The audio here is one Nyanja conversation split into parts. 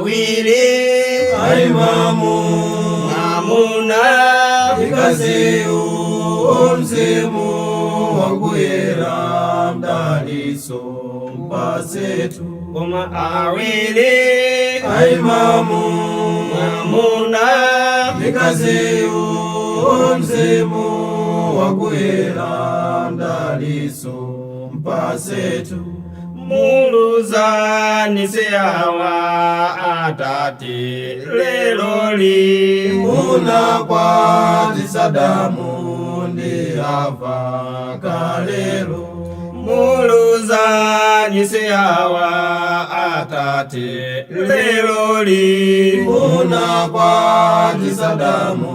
awiri aimamu amuna ikaziu omzimu wanguyera mdaliso mpasetu koma awiri aimamu amuna ikaziu omzimu wanguyera mdaliso mpasetu muluzani seyawa atati leloli muna kwa tisadamu ndi ava kalelo muluzani seyawa atati leloli muna kwa tisadamu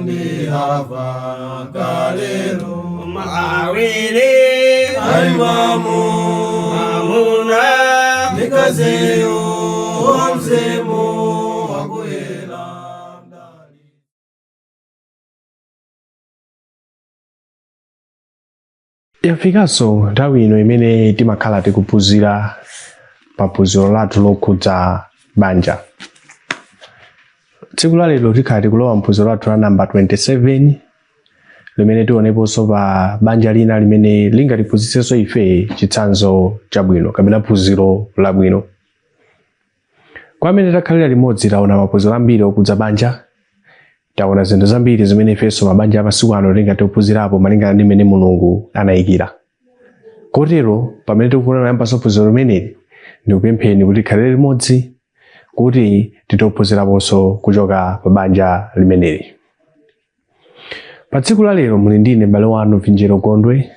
ndi ava kalelo awiri aimamu amuna nikaziu omzimu wanguyera mdali. Yafikaso nthawi ino imene timakhala tikuphunzira paphunziro lathu lokhudza banja. Tsiku la lero tikhala tikulowa mphunziro lathu la namba 27 limene tioneponso pa banja lina limene lingatiphunzitsenso ife chitsanzo chabwino kapena phunziro labwino. Kwa amene takhalira limodzi taona maphunziro ambiri okudza banja, taona zinthu zambiri zimene ifenso mabanja amasiku ano tingatiphunzirapo malingana ndi mmene Mulungu anayikira. Kotero pamene tikufuna kuyambanso phunziro limeneli ndikupempheni kuti tikhalire limodzi kuti titophunziraponso kuchoka pa banja limeneli. Pa tsiku la lero muli ndine m'bale wanu Vinjero Gondwe.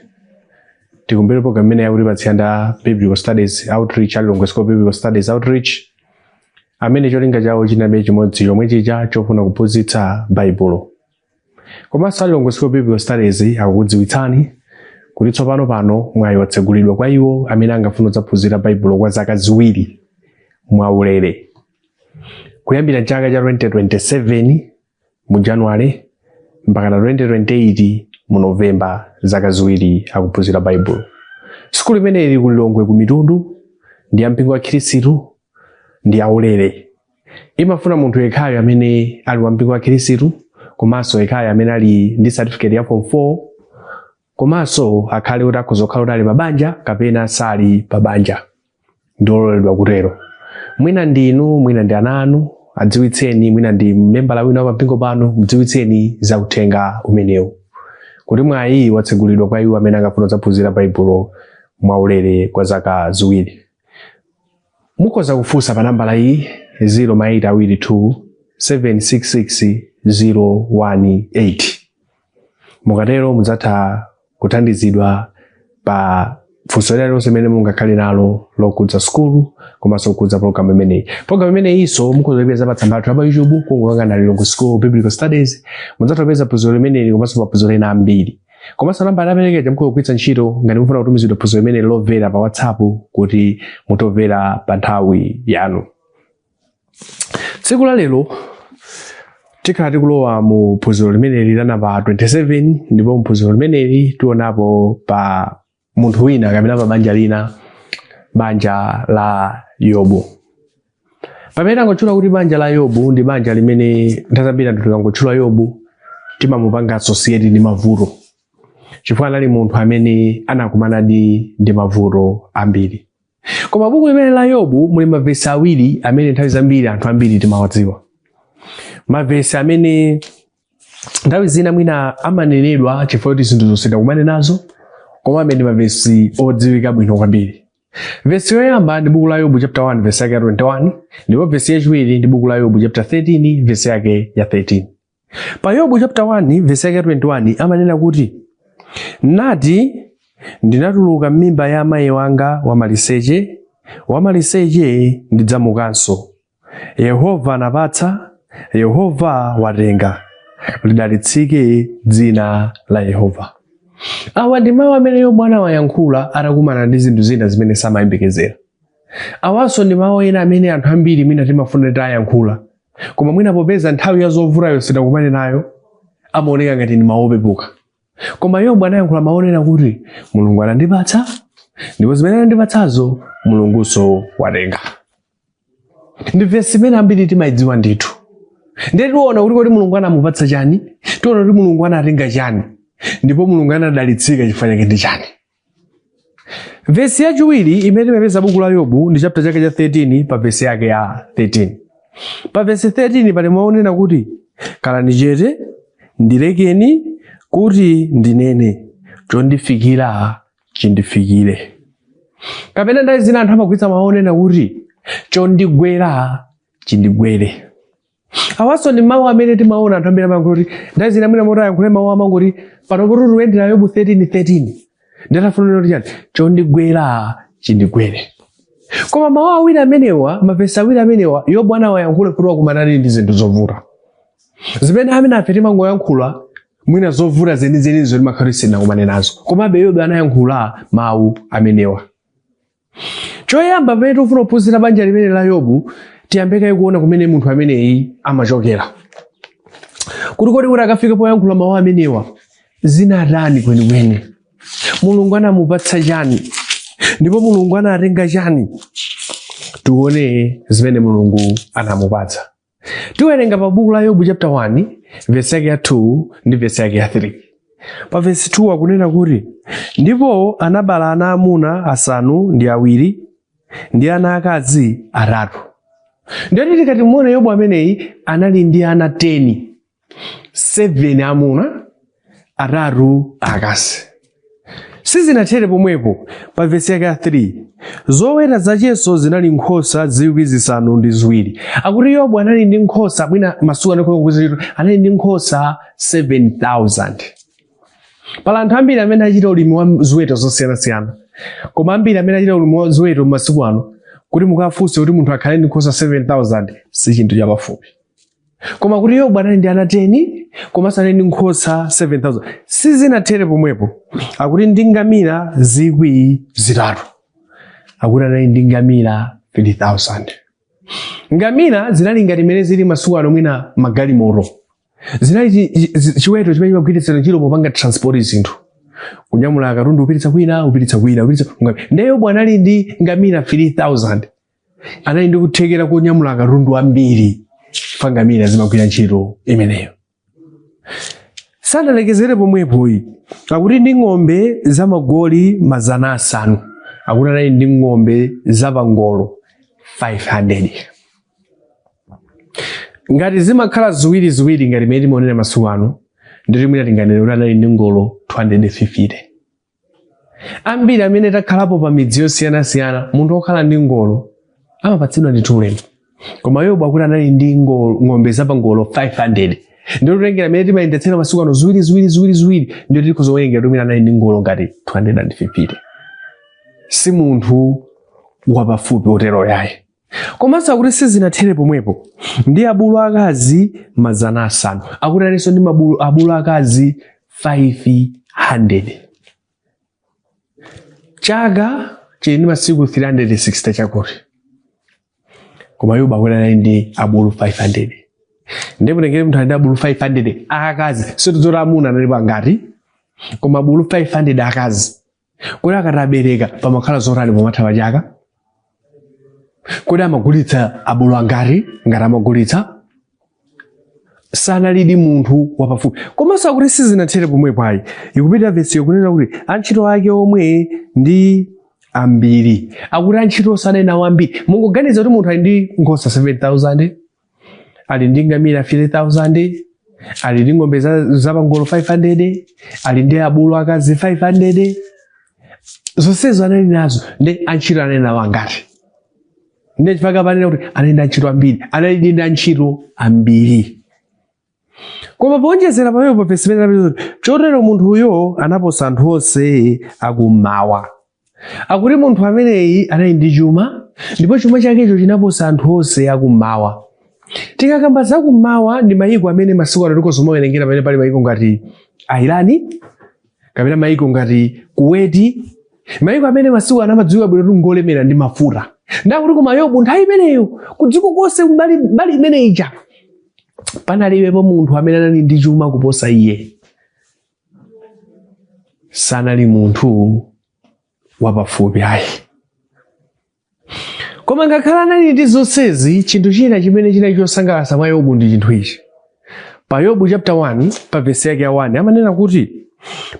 Tikumbere program imene yakutipatsira nda Biblical Studies Outreach Lilongwe School Biblical Studies Outreach, amene cholinga chawo chinabe chimodzi chomwe chija chofuna kuphunzitsa Baibulo. Komanso Lilongwe School Biblical Studies akukudziwitsani kuti tsopano pano mwayi watsegulidwa kwa iwo amene angafuna kuphunzira Baibulo kwa zaka ziwiri mwaulere. Kuyambira chaka cha 2027 mu January mpaka 2028 mu November, zaka ziwiri akuphunzira Baibulo. Skulu imene ili ku Lilongwe ku Mitundu ndi ampingo wa Khristu ndi aulere. Imafuna munthu yekhayo amene ali wampingo wa Khristu, komanso yekhayo amene ali ndi certificate ya form 4, komanso akhale kuti akuzokhala kuti ali pabanja kapena sali pabanja. Ndololedwa kutero. Mwina ndinu, mwina ndi ana anu, adziwitseni, mwina ndi membala wina wa mpingo pano, mudziwitseni za uthenga umenewu. Kuti mwayi watsegulidwa kwa iwo amene angafuna kuphunzira Baibulo mwaulere kwa zaka ziwiri. Mukhoza kufunsa pa nambala iyi 0822 766 018. Mukatero mudzatha kuthandizidwa pa funso lililonse limene mungakhale nalo lokhudza skulu komanso lokhudza program imeneyi. Program imeneyi iso mukuzipeza pa tsamba lathu pa YouTube kungokangana Lilongwe School Biblical Studies. Mudzatha phunziro limeneli komanso maphunziro ena ambiri. Komanso namba aperekedwa mukugwiritsa ntchito ngati mufuna kutumizidwa phunziro limeneli lomvera pa WhatsApp kuti mutomvera pa nthawi yanu. Tsiku la lero tikhala tikulowa mu phunziro limeneli la namba 27, ndipo mphunziro limeneli tionapo pa munthu wina kapena pa banja lina, banja la Yobu. Pamene angotchula kuti banja la Yobu ndi banja limene nthawi zambiri anthu tikangotchula Yobu timamupanga associate ndi mavuto, chifukwa anali munthu amene anakumana ndi mavuto ambiri. Koma buku limene la Yobu muli mavesi awiri amene nthawi zambiri anthu ambiri timawadziwa. Mavesi amene nthawi zina mwina amanenedwa chifukwa kuti zinthu zonse tikumane nazo, koma amene mavesi odziwika bwino kwambiri. Vesi yoyamba ndi buku la Yobu chapter 1 verse yake ya 21, ndipo vesi yachiwiri ndi buku la Yobu chapter 13 verse yake ya 13. Pa Yobu chapter 1 verse yake ya 21 amanena kuti, nati ndinatuluka m'mimba ya amayi wanga wamaliseche ndidzamukanso. Yehova anapatsa, Yehova watenga, lidalitsike dzina la Yehova. Awa ndi mawu amene Yobu anawayankhula atakumana ndi zinthu zina zimene samayembekezera. Awanso ndi mawu ena amene anthu ambiri mwina timafuna tayankhula, koma mwina popeza nthawi ya zovuta yonse takumane nayo amaoneka ngati ndi mawu opepuka. Koma Yobu anayankhula maonera kuti Mulungu anandipatsa, ndipo zimene anandipatsazo Mulungunso watenga. ndi vesi imene ambiri timayidziwa ndithu. Ndiye tiona kuti Mulungu anamupatsa chani, tiona kuti Mulungu anatenga chani, ndipo Mulungu anadalitsika chifukwa chake ndi chani. Vesi yachiwiri imene timapeza buku la Yobu ndi chapter chake cha 13 pa vesi yake ya 13. Pa vesi 13 pali maonena kuti kalani chete ndilekeni kuti ndinene chondifikira chindifikire. Kapena ndayi zina anthu amagwiritsa maonena kuti chondigwera chindigwere. Awaso ndi mawu amene timaona anthu ambiri amayankhula kuti ndayi zina mwina moti ayankhule mawu amangoti pano kuti tiyendera Yobu 13:13. Ndatafunira kuti chani chondigwera chindigwere. Koma mawu awiri amenewa, mavesi awiri amenewa, Yobu anawayankhula kuti wakumana ndi zinthu zovuta. Zimene amene afe timangoyankhula mwina zovuta zenizeni zoti makhalisi sinakumane nazo. Komabe Yobu anayankhula mawu amenewa. Choyamba pamene tikufuna kuphunzira banja limene la Yobu, tiyambeke kuona kumene munthu ameneyi amachokera. Kuti kodi akafika poyankhula mawu amenewa zinatani kwenikweni. Mulungu anamupatsa chani, ndipo Mulungu anatenga chani. Tione zimene Mulungu anamupatsa. Tiwerenga pa buku la Yobu chapter 1 verse yake ya 2 ndi verse yake ya 3. Pa verse 2 akunena kuti ndipo anabala ana amuna asanu ndi awiri ndi ana akazi atatu. Ndiyo tikati muona Yobu ameneyi anali ndi ana 10, 7 amuna, atatu akazi. Sizinathere pomwepo pa verse yake ya 3. Zoweta zacheso zinali nkhosa 7,000. Akuti Yobu anali ndi nkhosa mwina masuku anakuza anali ndi nkhosa 7,000. Pala anthu ambiri amene achita ulimi wa ziweto zosiyanasiyana. Koma ambiri amene achita ulimi wa ziweto masiku ano kuti mukafunse kuti munthu akhale ndi nkhosa 7,000 si chinthu chapafupi. Koma kuti Yobu anali ndi ana 10 komanso anali ndi nkhosa 7,000. Sizinathere pomwepo. Akuti ndi ngamira 3,000. Akuti anali ndi ngamira 3,000. Ngamira zinali ngati imene zili masuku ano mwina magalimoto. Zinali chiweto chimene chimagwiritsa ntchito popanga transport zinthu. Kunyamula katundu upititsa kwina, upititsa kwina. Ndiye Yobu anali ndi ngamira 3,000. Anali ndi kuthekera kunyamula katundu ambiri. Ngamira zimagwira ntchito imeneyo. Sanalekezere pomwepo iyi. Akuti ndi ng'ombe za magoli 500. Akuti anali ndi ng'ombe za pangolo 500. Ngati zimakhala ziwiri ngati imene timaonera masiku ano, nditi mwina tinganene kuti anali ndi ngolo 250. Ambiri amene takhalapo pa midzi yosiyanasiyana, munthu okhala ndi ngolo amapatsidwa ndi ulemu. Koma Yobu akuti anali ndi ng'ombe za pangolo 500. Ndiyo tulengera amene timayendetsera masiku ano ziwiri, ndiyo tili kuzowerengera kuti anali ndi ngolo ngati 250. Si munthu wapafupi otero yaye. Komanso akuti sizinathere pomwepo. Ndi abulu akazi 500. Akuti alinso ndi abulu akazi 500. Chaka chili ndi masiku 360 chakuti. Koma Yobu akuti anali ndi abulu 500. Ndipo tengere munthu ndi abulu 500 akazi, sitozora amuna analipo angati. Koma abulu 500 akazi. Kuti akatabereka pamakhala zotani pomathawa chaka. Kodi amagulitsa abulu angati ngati amagulitsa. Sanalidi munthu wapafupi. Komanso akuti sizinathere pomwepo ayi. Ikupita vesi yokunena kuti antchito ake omwe ndi ambiri. Akuti antchito sanali nawo ambiri. Mungoganiza kuti munthu ali ndi nkhosa 7,000, ali ndi ngamira 3,000, ali ndi ng'ombe za pangolo 500, ali ndi abulu akazi 500. Zonsezo anali nazo ndi antchito anali nawo angati. Ndiye chifukwa panena kuti anali ndi antchito ambiri. Anali ndi antchito ambiri. Koma powonjezera pamene pa vesi imene chotero munthu uyo anaposa anthu onse akummawa. Akuti munthu ameneyi anali ndi chuma, ndipo chuma chakecho chinaposa anthu onse akummawa. Tikakamba za kummawa ndi mayiko amene masiku ano tikuzomawerengera pamene pali mayiko ngati Irani, kapena mayiko ngati Kuwait, mayiko amene masiku ano amadziwika bwino kuti ngolemera ndi mafuta. Ndakuti koma Yobu nthawi imeneyo kudziko konse mbali imene ija panalibepo munthu amene anali ndi chuma kuposa iye. Sanali munthu wapafupi ayi. Koma ngakhala anali ndi zonsezi, chinthu china chimene chinali chosangalatsa mwa Yobu ndi chinthu ichi. Pa Yobu chapter 1 pa verse yake ya 1 amanena kuti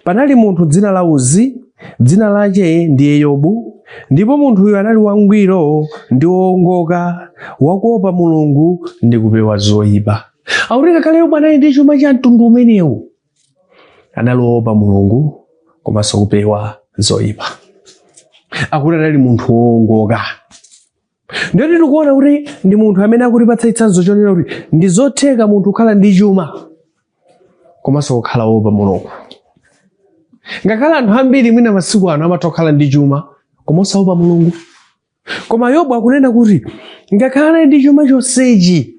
panali munthu dzina la Uzi, dzina lake ndiye Yobu, ndipo munthuyo anali wangwiro ndi wowongoka, wakuopa Mulungu ndi kupewa zoyipa. Akuti ngakhale Yobu anali ndi chuma cha mtundu umenewu, anali woopa Mulungu komanso kupewa zoyipa. Akuti anali munthu wowongoka. Ndiyo tikuona kuti ndi munthu amene akutipatsa chitsanzo chonena kuti ndi zotheka munthu kukhala ndi chuma komanso kukhala woopa Mulungu. Ngakhale anthu ambiri mwina masiku ano amatha kukhala ndi chuma koma osaopa Mulungu. Koma Yobu akunena kuti ngakhale anali ndi chuma chonsechi,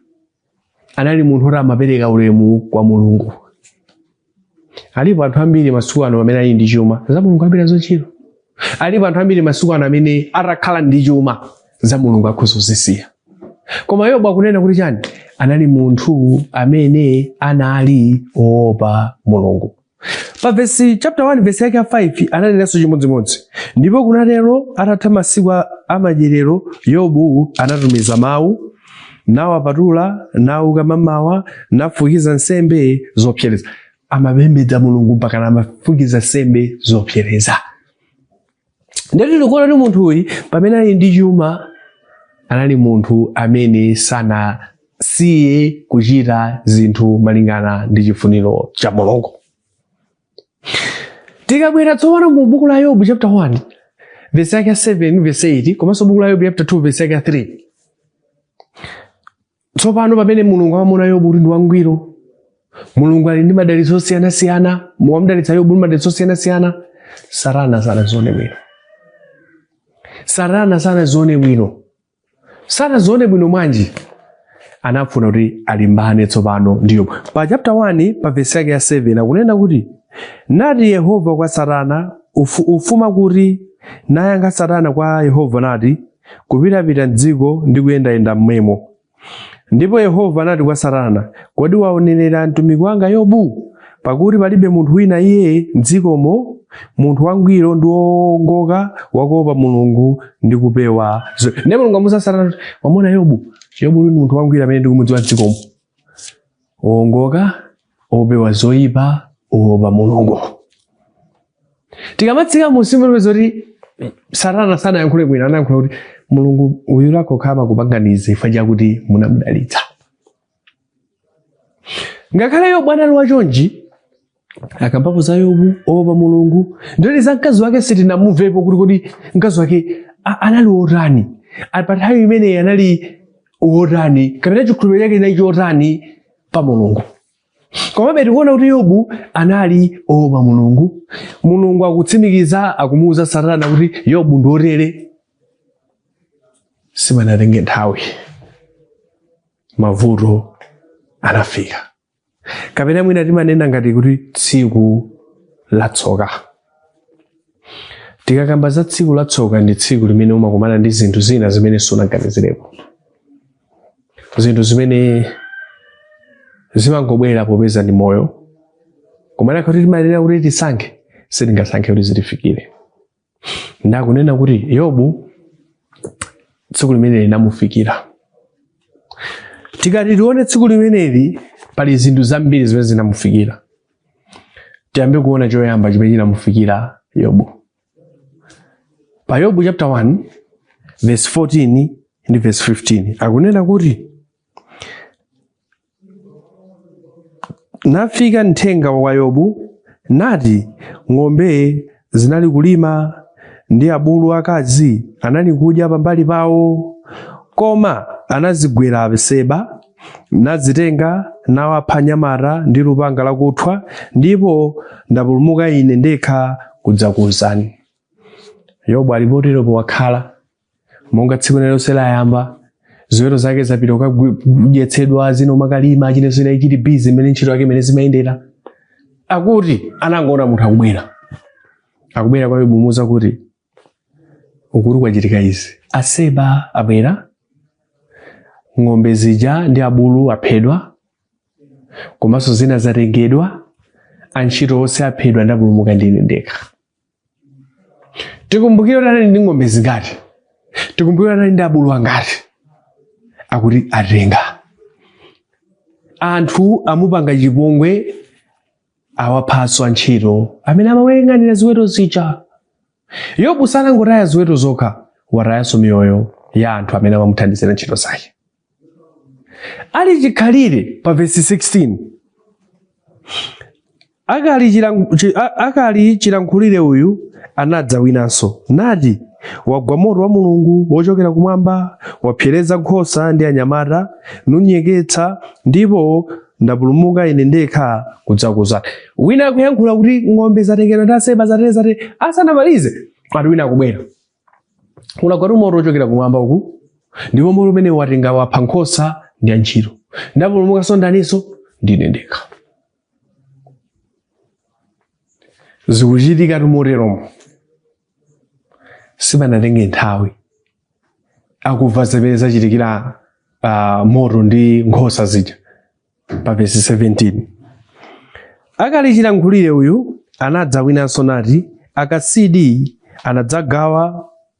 anali munthu oti amapereka ulemu kwa Mulungu. Alipo anthu ambiri masiku ano amene ali ndi chuma za Mulungu apita zochita. Alipo anthu ambiri masiku ano amene atakhala ndi chuma za Mulungu akhuzozisiya. Koma Yobu akunena kuti chani? Anali munthu amene anali woopa Mulungu. Pa verse chapter 1 verse yake 5 ananenaso chimodzimodzi. Ndipo kunatero atatha masiku amadyerero, Yobu anatumiza mawu, nawapatula, nauka mamawa, nafukiza nsembe zopsereza. Amapembedza Mulungu mpaka amafukiza nsembe zopsereza. Ndiyo tikuona kuti munthu uyu pamene ali ndi chuma anali munthu amene sanasiye kuchita zinthu malingana ndi chifuniro cha Mulungu. Tikabwera tsopano mu buku la Yobu chapter 1 verse yake 7 verse 8 komanso buku la Yobu chapter 2 verse yake 3. Tsopano pamene Mulungu amamuna Yobu kuti ndi wangwiro, Mulungu ali ndi madalitso osiyanasiyana, wamudalitsa Yobu ndi madalitso osiyanasiyana, Satana sanazione bwino. Satana sanazione bwino. Sanazione bwino mwanji? Anafuna kuti alimbane tsopano ndi Yobu. Pa chapter 1 pa verse yake ya 7 akunena kuti nati Yehova kwa Satana, ufuma kuti, nayankha Satana kwa Yehova nati, kupitapita m'dziko ndi kuyendayenda mmwemo. Ndipo Yehova anati kwa Satana, kodi waonera mtumiki wanga Yobu? Pakuti palibe munthu wina iye m'dzikomo, munthu wangwiro ndi wowongoka, wakuopa Mulungu ndi kupewa zoyipa. Ndiye Mulungu amuwuza Satana, wamona Yobu? Yobu ndi munthu wangwiro amene ndikumudziwa m'dzikomo, wowongoka, wopewa zoyipa, woopa Mulungu. Tikamatsika mu nsimu zoti Satana sanayankhule bwino, anayankhula kuti Mulungu uyu lako kama kupanganiza chifukwa chakuti munamudalitsa. Ngakhale Yobu anali wachonji, akambapo za Yobu woopa Mulungu, ndiye za mkazi wake sitinamumvepo kuti kodi mkazi wake anali wotani, pa nthawi imeneyi anali wotani, kapena chikhulupiriro chake chinali chotani pa Mulungu. Komabe tikuona kuti Yobu anali woopa Mulungu. Mulungu akutsimikiza, akumuwuza Satana kuti Yobu ndi wotere. Simanatenge nthawi, mavuto anafika. Kapena mwina timanena ngati kuti tsiku latsoka. Tikakamba za tsiku latsoka ndi tsiku limene umakumana ndi zinthu zina zimene sunaganizirepo. Zinthu zimene zimangobwera popeza ndi moyo. Kumana kuti timanena kuti tisankhe, sitingasankhe kuti zitifikire. Ndakunena kuti Yobu tsiku limene linamufikira. Tikati tione tsiku limeneli pali zinthu zambiri zimene zinamufikira. Tiyambe kuona choyamba chimene chinamufikira Yobu. Pa Yobu chapter 1 verse 14 ndi verse 15 akunena kuti nafika mthenga wa Yobu nati ng'ombe zinali kulima ndi abulu akazi anali kudya pambali pawo, koma anazigwera Abiseba nazitenga nawapha nyamata ndi lupanga lakuthwa, ndipo ndapulumuka ine ndekha kudzakuwuzani. Yobu alipoteropo wakhala monga tsiku lonse layamba, ziweto zake zapita kudyetsedwa, zino makalima chine zina ichiti busy imene ntchito yake imene zimayendera. Akuti anangoona munthu akubwera kwa Yobu kumuwuza kuti ukulu kwachitika izi. Aseba abwera, ng'ombe zija ndi abulu aphedwa, komanso zina zatengedwa, antchito onse aphedwa, ndapulumuka ndine ndekha. Tikumbukire kuti anali ndi ng'ombe zingati. tikumbukira anali ndi abulu angati akuti atenga anthu amupanga chipongwe awaphaso antchito amene amawayang'anira ziweto zija. Yobu sanangotaya ziweto zokha, watayanso miyoyo ya anthu amene amamuthandizira ntchito zake. Ali chikhalire pa vesi 16 akali chilankhulire uyu anadza winanso nati, wagwa moto wa Mulungu wochokera kumwamba, wapsereza nkhosa ndi anyamata, nunyeketsa, ndipo ndapulumuka ine ndekha kudzakuzana. Wina akuyankhula kuti ng'ombe zatengedwa ndi aseba zatere asanamalize ati wina akubwera, unagwa moto wochokera kumwamba uku, ndipo moto umene watenga wapha nkhosa ndi antchito, ndapulumukanso ndaninso ndine ndekha. Zikuchitika tumoteromo sipanatenge nthawi akumva zimene zachitikira moto ndi nkhosa zija. Pa vesi 17 akali chilankhulire uyu anadza winanso nati, akasidi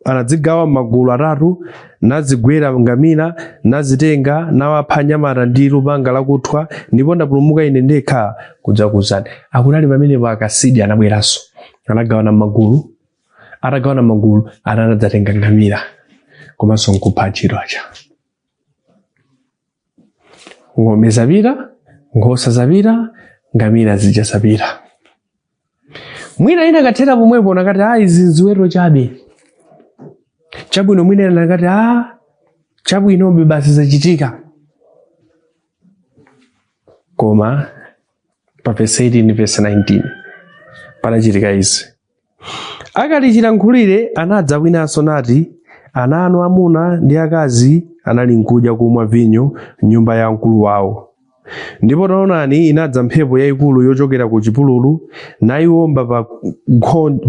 anadzigawa magulu atatu, nazigwera ngamira, nazitenga, nawapha anyamata ndi lupanga lakuthwa, ndipo ndapulumuka ine ndekha kudzakuzana. Akunali pamenepo akasidi anabweranso, anagawana magulu, atagawana magulu anadzatenga ngamira komanso nkupha antchito aja. Ng'ombe zapita, nkhosa zapita, ngamira zija zapita. Mwina ina kathera pomwepo nakati izi ziweto chabe. Chabwino mwina nakati chabwinobe basi zachitika. Koma pa vesi 18 vesi 19 panachitika izi. Akali chilankhulire anadza winanso nati, ana anu amuna ndi akazi anali nkudya kumwa vinyo nyumba ya mkulu wawo. Ndipo taonani inadza mphepo yayikulu yochokera ku chipululu, nayiwomba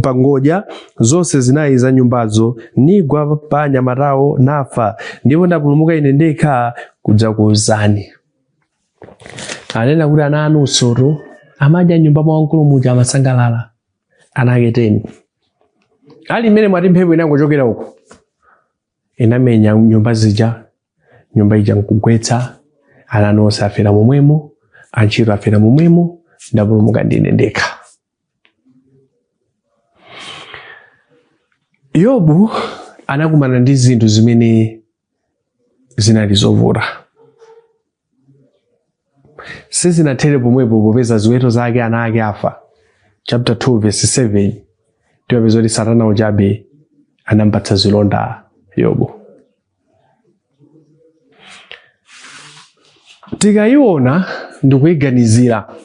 pa ngodya zonse zinayi za nyumbazo, nigwa pa anyamatawo nafa, ndipo ndapulumuka ine ndekha kudzakuzani. Anena kuti ana anunso amadya nyumba mwa mkulu muja amasangalala, ana ake 10. Ali mmene mwati mphepo inangochokera uko inamenya nyumba zija, nyumba ija nkugwetsa, ana onse afera momwemo, antchito afera momwemo, ndapulumuka ndine ndekha. Yobu anakumana ndi zinthu zimene zinali zovuta. Sizinathere pomwepo popeza ziweto zake ana ake afa. Chapter 2 verse 7 tiwapeza kuti Satana uchabe anampatsa zilonda Yobu. Tikayiona ndikuyiganizira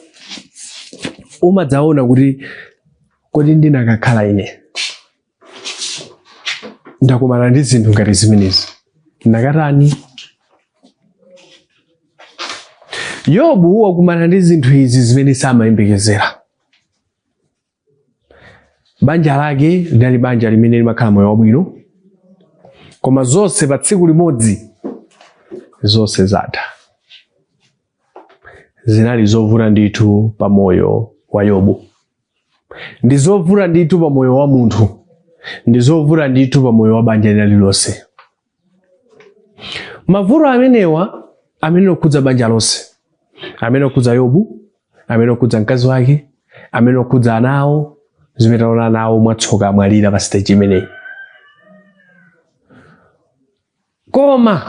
umadzaona kuti kodi ndinakakhala ine ndakumana ndi zinthu ngati zimenezi ndakatani. Yobu wakumana ndi zinthu izi zimene samayembekezera. Banja lake linali banja limene limakhala moyo wabwino, koma zonse pa tsiku limodzi zonse zatha. Zinali zovuta ndithu pa moyo wa Yobu, ndi zovuta ndithu pa moyo wa munthu, ndi zovuta ndithu pa moyo wa banja lililonse. Mavuto amenewa amene okhudza banja lonse, amene okhudza Yobu, amene okhudza mkazi wake, amene okhudza anawo, zimene taona nawo mwatsoka amwalira pa stage imeneyi. Koma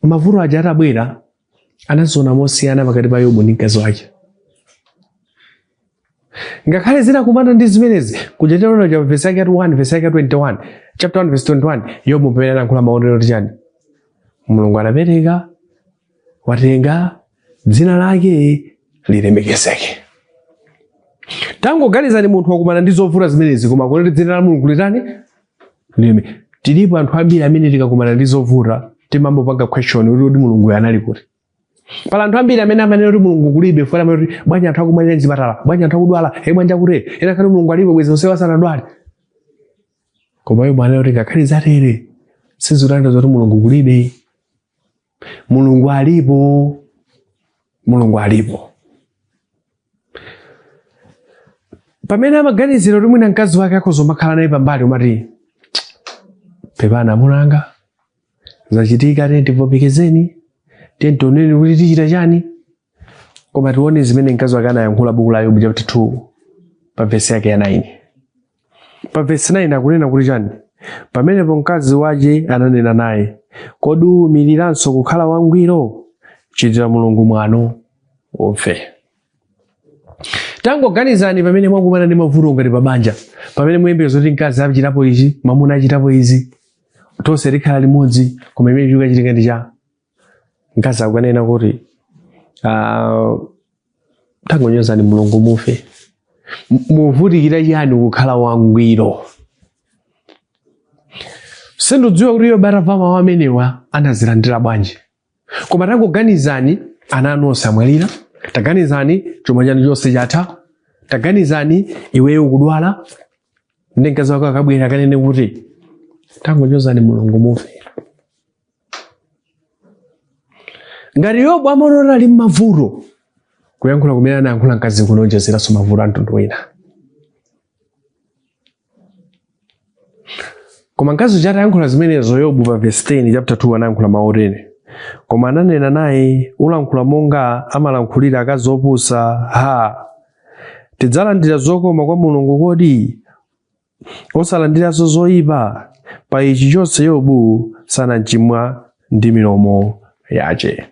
mavuto aja atabwera anaziona mosiyana pakati pa Yobu ndi mkazi wake. Ngakhale zinakumana ndi zimenezi kuchitira cha verse yake 1 verse yake 21 chapter 1 verse 21 Yobu pamene anayankhula maonero kuti chani, Mulungu anapereka, watenga, dzina lake lilemekezeke. Tangoganizani munthu wakumana ndi zovuta zimenezi koma kuti dzina la Mulungu litani lime. Tilipo anthu ambiri amene tikakumana ndi zovuta timambopanga question kuti Mulungu anali kuti. Pala anthu ambiri amene amanena kuti Mulungu kulibe funa kuti bwanji anthu akumwalira mzipatala, bwanji anthu akudwala, bwanja kuti ena kale Mulungu alibe bwezi onse wasanadwale. Koma Yobu anena kuti ngakhale zatere sizitanda zoti Mulungu kulibe. Mulungu alipo. Mulungu alipo. Pamene amaganizira kuti mwina mkazi wake akhoza makhala naye pambali umati pepana mulanga zachitika tivomekezeni tioneni kuti tichita chani. Koma tione zimene mkazi wake anayankhula buku la Yobu chapter 2 pa verse yake ya 9. Pa verse 9 akunena kuti chani? Pamenepo mkazi wace ananena naye, kodi umiriranso kukhala wangwiro? Chitira Mulungu mwano ufe. Tangoganizani pamene mwakumana ndi mavuto ngati pabanja, pamene muyembekeza kuti mkazi achitapo ichi, mwamuna achitapo izi, tonse tikhala limodzi, koma imene chikuchitika ndi cha mkazi akunena kuti tangonyozani Mulungu mufe. Muvutikira chani kukhala wangwiro? Sindidziwa kuti Yobu atava amenewa anazilandira bwanji. Koma tangoganizani ana anu onse amwalira, taganizani chuma chanu chonse chatha, taganizani iweyo ukudwala, ndi mkazi wako akabwera akanene kuti tangonyozani Mulungu mufe. Ngati Yobu amaona ali m'mavuto, kuyankhula kumene anayankhula mkazi kunonjezeranso mavuto a mtundu wina. Koma mkazi uja atayankhula zimenezo Yobu pa verse 10 chapter 2 anayankhula mawu otene. Koma ananena naye, ulankhula monga amalankhulira akazi opusa, tidzalandira zokoma kwa Mulungu kodi? Osalandiranso zoyipa. Pa ichi chonse Yobu sanachimwa ndi milomo yace.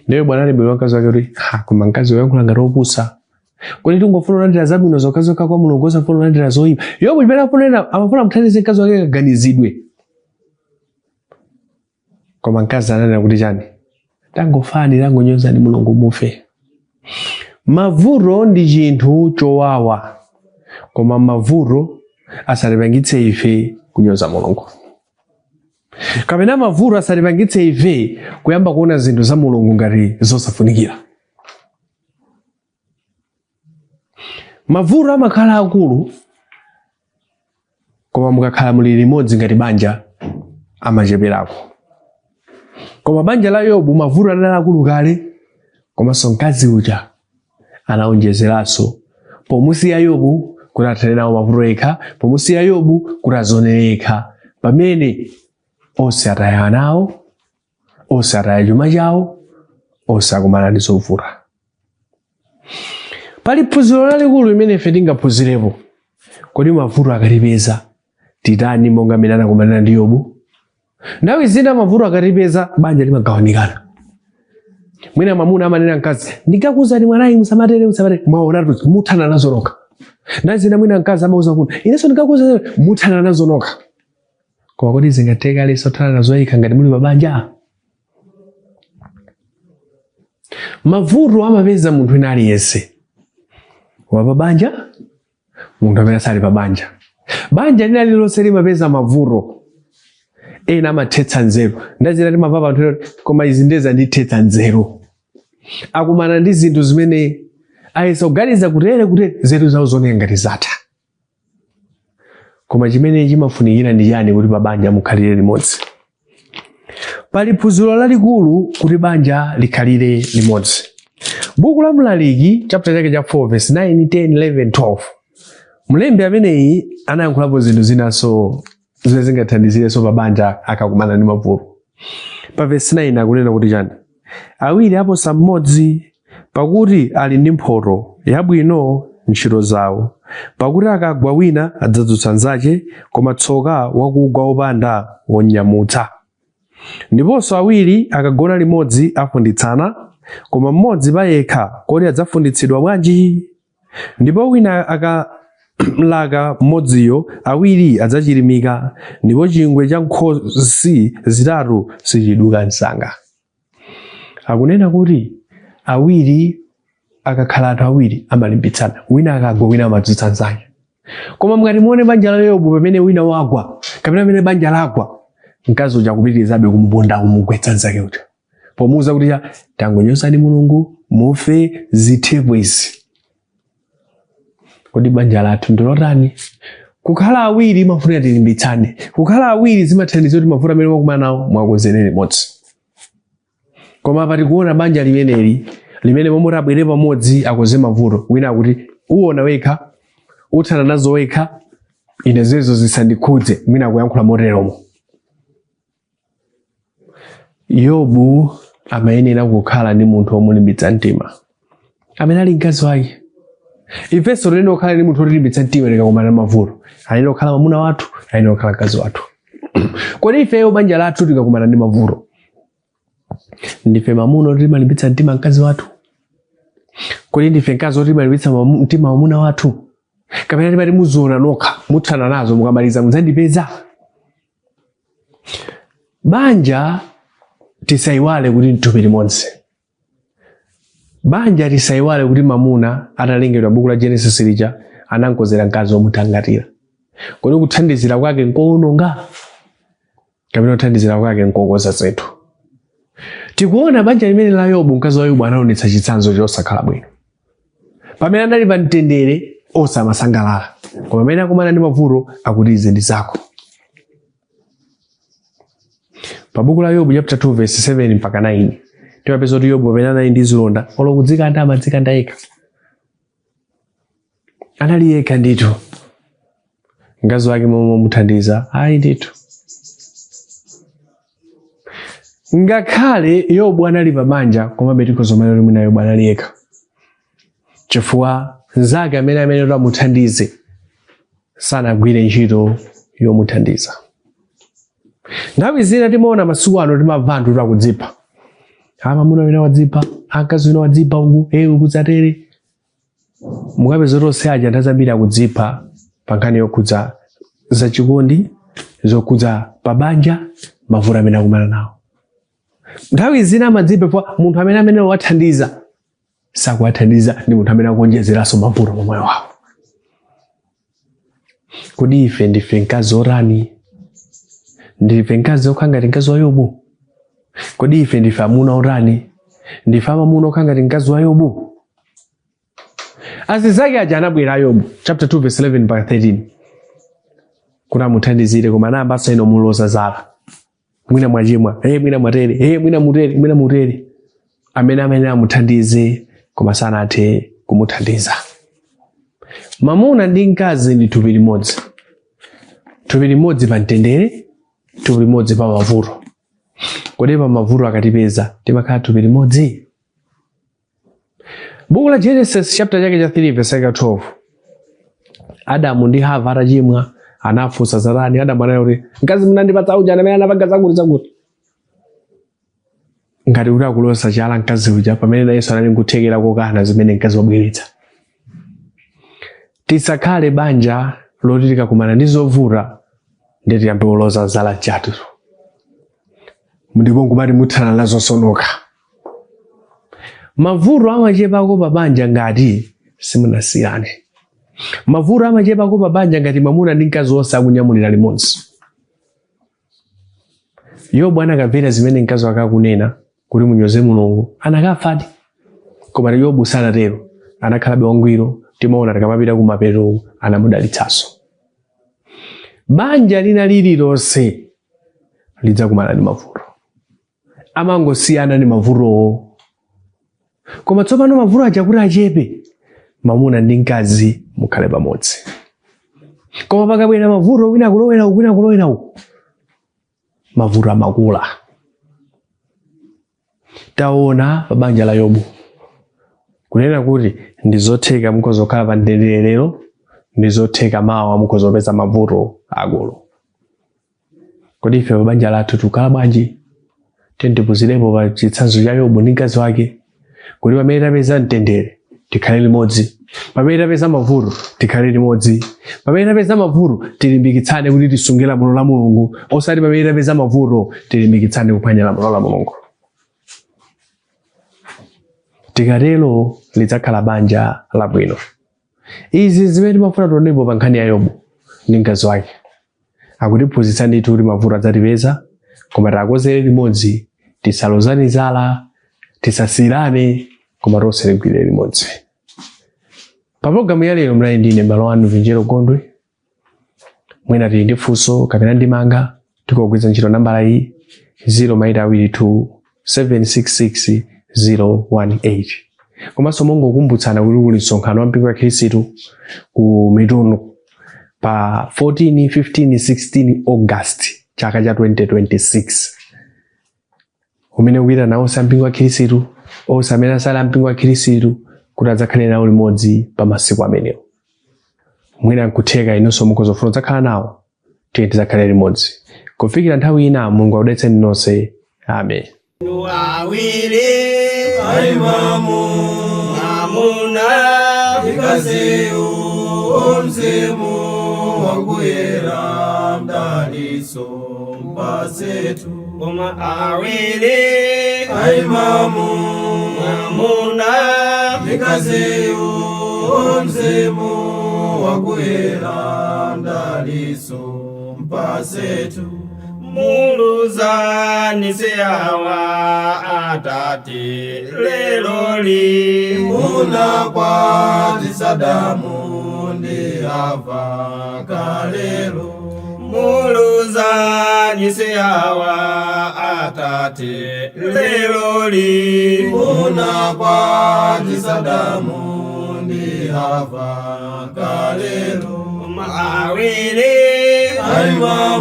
Ndiyo bwana alibwera mkazi wake kuti koma mkazi wayankhula ngati opusa. Kodi tingofuna kulandira zabwino zokhazoka kwa Mulungu osafuna kulandira zoyipa? Yobu chimene amafuna mthandize mkazi wake kaganizidwe. Koma mkazi ananena kuti chani? Tangofani tangonyozani Mulungu mufe. Mavuto ndi chinthu chowawa, koma mavuto asalipangitse ife kunyoza Mulungu. Kapena mavuto asalipangitse ife kuyamba kuona zinthu za Mulungu ngati zosafunikira. Mavuto amakhala akulu, koma mukakhala muli limodzi ngati banja amacheperako. Koma banja la Yobu mavuto anali akulu kale, komanso mkazi uja anaonjezeranso. Pomusiya Yobu kuti athane nawo mavuto ekha, pomusiya Yobu kuti azionere ekha, pamene onse ataya nawo, onse ataya chuma chawo, onse akumana ndi zovuta. Pali phunziro lalikulu limene ife tingaphunzirepo. Kodi mavuto akatipeza titani monga amene anakumana ndi Yobu? Nthawi zina mavuto akatipeza banja limagawanikana. Mwina mwamuna amanena mkazi, ndikakuwuzani mwanayi musamatere, mwaonatu muthana nazo nokha. Nthawi zina mwina mkazi amauza kuti inenso ndikakuwuzani muthana nazo nokha. Koma kodi zingatheka leso thana nazo yekha ngati muli pabanja? Mavuto amapeza munthu wina aliyense. Wapabanja, munthu amene sali pabanja. Banja lina lilonse limapeza mavuto. Ena amathetsa nzeru. Ndazira timapapa anthu koma izi ndeza ndithetsa nzeru. Akumana ndi zinthu zimene ayesa kuganiza kuti zeru zawo zonse ngati zatha. Koma chimene chimafunikira ndi chani kuti pabanja mukhalire limodzi? Pali phunziro lalikulu kuti banja likhalire limodzi. Buku la Mlaliki chapter chake cha 4 verse 9, 10, 11, 12. Mlembi ameneyi anayankhulapo zinthu zinaso zimene zingathandizirenso pabanja akakumana ndi mavuto. Pa verse 9 akunena kuti chani? Awiri aposa mmodzi, pakuti ali ndi mphotho yabwino ntchito zawo. Pakuti akagwa wina adzadzutsa nzache, koma tsoka wakugwa wopanda wonyamutsa. Ndiponso awiri akagona limodzi afunditsana, koma mmodzi pa yekha kodi adzafunditsidwa bwanji? Ndipo wina akamlaka mmodziyo, awiri adzachirimika, ndipo chingwe cha nkhosi zitatu sichiduka msanga. Akunena kuti awiri akakhala anthu awiri amalimbitsana, wina akagwa wina amadzutsa nzake. Koma mngati muone banja la Yobu pamene wina wagwa, kapena pamene banja lagwa, mkazi uja kupitirizabe kumuponda kumugwetsa nzake uja. Pomuuza kuti tangonyozani Mulungu mufe zithepo izi. Kodi banja lathu ndilotani? Kukhala awiri mafuta tilimbitsane. Kukhala awiri zimathandiza kuti mafuta amene mwakumana nawo mwakonzerere limodzi. Koma pati kuona banja limene momwe abwere pamodzi akonze mavuto, wina akuti uona wekha, uthana nazo wekha, ine zezo zisandikhudze, mwina akuyankhula moteromo. Yobu amayenera kukhala ndi munthu womulimbitsa mtima amene ali mkazi wake. Ifenso tiyenera kukhala ndi munthu wotilimbitsa mtima tikakumana ndi mavuto. Ayenera kukhala mwamuna wathu, ayenera kukhala mkazi wathu. Kodi ifeyo banja lathu tikakumana ndi mavuto, ndife mwamuna wotimalimbitsa mtima mkazi wathu? Kodi ndife mkazi wotimalimbitsa mtima mwamuna wathu? Kapena timati muziona nokha, mutsana nazo mukamaliza mudzandipeza? Banja tisaiwale kuti mthupi limodzi. Banja tisaiwale kuti mwamuna atalengedwa buku la Genesis lija anankozera mkazi womutangatira. Kodi kuthandizira kwake nkoononga? Kapena kuthandizira kwake nkokoza zetu? Tikuona banja limene la Yobu, mkazi wa Yobu anaonetsa chitsanzo chosakhala bwino. Pamene anali pa mtendere osamasangalala, koma pamene akumana ndi mavuto akuti izi ndi zako. Pa buku la Yobu chapter 2 verse 7 mpaka 9 timapeza kuti Yobu pamene anali ndi zilonda olokudzikanda amadzikanda yekha. Anali yekha ndithu. Mkazi wake momwe muthandiza ayi ndithu. Ngakhale Yobu anali pa banja koma betikozomera kuti mwina Yobu anali yekha. Chifukwa nzake amene amuthandize sanagwire ntchito yomuthandiza. Nthawi zina timaona masiku ano timamva anthu akudzipha. Mwamuna wina wadzipha, mkazi wina wadzipha uku, ukudzatere. Mukapeza tonse aja nthawi akudzipha pa nkhani yokhudza zachikondi, zokhudza pa banja, mavuto amene akumana nawo. Nthawi zina amadzipha kwa munthu amene wathandiza sakuwathandiza ndi munthu amene akuonjezeranso mavuto mu moyo wawo. Kodi ife ndife mkazi orani? Ndife mkazi okhala ngati mkazi wa Yobu? Kodi ife ndife amuna orani? Ndife amuna okhala ngati mkazi wa Yobu? Azizake aja anabwera Yobu chapter 2 verse 11 mpaka 13 kuti amuthandizire, koma anayambanso ino muloza zala. Mwina mwachimwa, mwina mwatere, mwina mutere. Amene amuthandize koma sanathe kumuthandiza. Mwamuna ndi mkazi ndi thupi limodzi. Thupi limodzi pa mtendere, thupi limodzi pa mavuto. Kodi pa mavuto akatipeza timakhala thupi limodzi? Buku la Genesis chapter chake cha 3 verse 12. Adamu ndi Hava atachimwa anafunsa Satani. Adamu anati, mkazi munandipatsa uja amene anapanga zakuti. Ngati kuti akulosa chala mkazi uja pamene na Yesu anali nkuthekera kokana zimene mkazi wabweretsa. Tisakhale banja loti tikakumana ndi zovuta ndi tiyambe kuloza zala chatu. Ndipo ngumati muthana nazo sonoka. Mavuto amachepako pa banja ngati simunasiyane. Mavuto amachepako pa banja ngati mwamuna ndi mkazi wonse akunyamulira limodzi. Yobu anakamvera zimene mkazi wake akunena kuti munyoze Mulungu, anakafadi. Koma Yobu sanatero, anakhalabe wangwiro. Timaona tikamapita kumapeto anamudalitsanso. Banja lina lililonse lidzakumana ndi mavuto. Amangosiyana ndi mavuto. Koma tsopano mavuto aja kuti achepe, mwamuna ndi mkazi mukhale pamodzi. Koma pakabwera mavuto wina kulowera uku, mavuto amakula. Taona pa banja la Yobu kunena kuti ndizotheka mukozokhala pa mtendere lero, ndizotheka mawa mukozopeza mavuto akulu. Kodi ife pa banja lathu tukhala bwanji? Tentipuzirepo pa chitsanzo cha Yobu ndi mkazi wake kuti pamene tapeza mtendere tikhale limodzi, pamene tapeza mavuto tikhale limodzi, pamene tapeza mavuto tilimbikitsane kuti tisunge lamulo la Mulungu, osati pamene tapeza mavuto tilimbikitsane kuphwanya lamulo la Mulungu. Tikatero lidzakhala banja labwino. Izi zimene timafuna tionepo pa nkhani ya Yobu ndi mkazi wake akutiphunzitsa ndithu kuti mavuto adzatipeza, koma takozere limodzi, tisalozani zala, tisasirane, koma tonse tigwire limodzi. Pa programu ya lero mlali ndine mbalo wanu Vinjero Gondwe. Mwina tili ndi funso kapena ndimanga, tikugwiritsa ntchito nambala iyi 022 766 018. Komanso mungokumbutsana kuti kuli msonkhano wa mpingo wa Khristu ku Mitundu pa 14, 15, 16 August chaka cha 2026. umene ukupita nawo sampingo wa Khristu osamene sala mpingo wa Khristu kuti adzakhale nawo limodzi pa masiku amenewo. Mwina nkutheka inonso mukozofuna udzakhala nawo tiye tidzakhale limodzi. Kufikira nthawi ina Mulungu akudalitseni nonse. Amen. Awiri aimamu amuna ikazi umzimu wakuyera mdaliso mpasetu. Koma awiri aimamu amuna ikazi umzimu wakuyera mdaliso mpasetu. Muluzanise awa atati leloli munakwatisa damu ndi Hava kalelo. Muluzanise awa atati leloli munakwatisa damu ndi Hava kalelo. Awiri aimamu